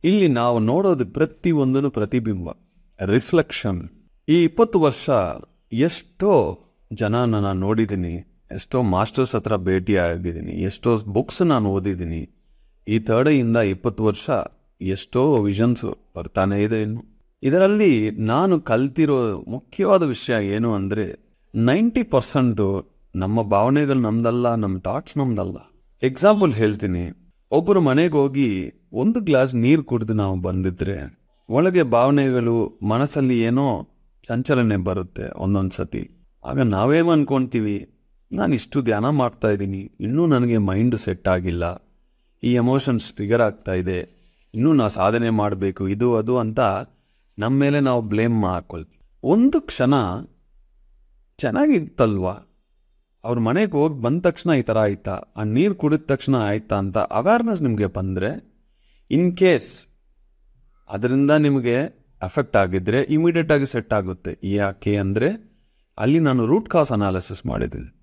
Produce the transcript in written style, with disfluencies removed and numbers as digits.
ಇಲ್ಲಿ ನಾವು ನೋಡೋದು ಪ್ರತಿಯೊಂದೂ ಪ್ರತಿಬಿಂಬ, ರಿಫ್ಲೆಕ್ಷನ್. ಈ 20 ವರ್ಷ ಎಷ್ಟೋ ಜನನ ನಾನು ನೋಡಿದ್ದೀನಿ, ಎಷ್ಟೋ ಮಾಸ್ಟರ್ಸ್ ಹತ್ರ ಭೇಟಿ ಆಗಿದ್ದೀನಿ, ಎಷ್ಟೋ ಬುಕ್ಸ್ ನಾನು ಓದಿದ್ದೀನಿ. ಈ ತಡೆಯಿಂದ 20 ವರ್ಷ ಎಷ್ಟೋ ವಿಷನ್ಸ್ ಬರ್ತಾನೆ ಇದೆ. ಇನ್ನು ಇದರಲ್ಲಿ ನಾನು ಕಲ್ತಿರೋ ಮುಖ್ಯವಾದ ವಿಷಯ ಏನು ಅಂದರೆ 90% ನಮ್ಮ ಭಾವನೆಗಳು ನಮ್ದಲ್ಲ, ನಮ್ಮ ಥಾಟ್ಸ್ ನಮ್ದಲ್ಲ. ಎಕ್ಸಾಂಪಲ್ ಹೇಳ್ತೀನಿ. ಒಬ್ಬರು ಮನೆಗೆ ಹೋಗಿ 1 ಗ್ಲಾಸ್ ನೀರು ಕುಡಿದು ನಾವು ಬಂದಿದ್ರೆ ಒಳಗೆ ಭಾವನೆಗಳು, ಮನಸ್ಸಲ್ಲಿ ಏನೋ ಚಂಚಲನೆ ಬರುತ್ತೆ ಒಂದೊಂದು ಸತಿ. ಆಗ ನಾವೇನು ಅನ್ಕೊಳ್ತೀವಿ, ನಾನು ಇಷ್ಟು ಧ್ಯಾನ ಮಾಡ್ತಾ ಇದ್ದೀನಿ, ಇನ್ನೂ ನನಗೆ ಮೈಂಡ್ ಸೆಟ್ ಆಗಿಲ್ಲ, ಈ ಎಮೋಷನ್ಸ್ ಟ್ರಿಗರ್ ಆಗ್ತಾ ಇದೆ, ಇನ್ನೂ ನಾ ಸಾಧನೆ ಮಾಡಬೇಕು, ಇದು ಅದು ಅಂತ ನಮ್ಮ ಮೇಲೆ ನಾವು ಬ್ಲೇಮ್ ಮಾಡ್ಕೊಳ್ತೀವಿ. ಒಂದು ಕ್ಷಣ ಚೆನ್ನಾಗಿತ್ತಲ್ವಾ, ಅವ್ರ ಮನೆಗೆ ಹೋಗಿ ಬಂದ ತಕ್ಷಣ ಈ ಥರ ಆಯ್ತಾ, ಆ ನೀರು ಕುಡಿದ ತಕ್ಷಣ ಆಯ್ತಾ ಅಂತ ಅವೇರ್ನೆಸ್ ನಿಮಗೆ ಬಂದರೆ, ಇನ್ ಕೇಸ್ ಅದರಿಂದ ನಿಮಗೆ ಅಫೆಕ್ಟ್ ಆಗಿದ್ದರೆ ಇಮಿಡಿಯೇಟಾಗಿ ಸೆಟ್ ಆಗುತ್ತೆ. ಯಾಕೆ ಅಂದರೆ ಅಲ್ಲಿ ನಾನು ರೂಟ್ ಕಾಸ್ ಅನಾಲಿಸಿಸ್ ಮಾಡಿದ್ದೀನಿ.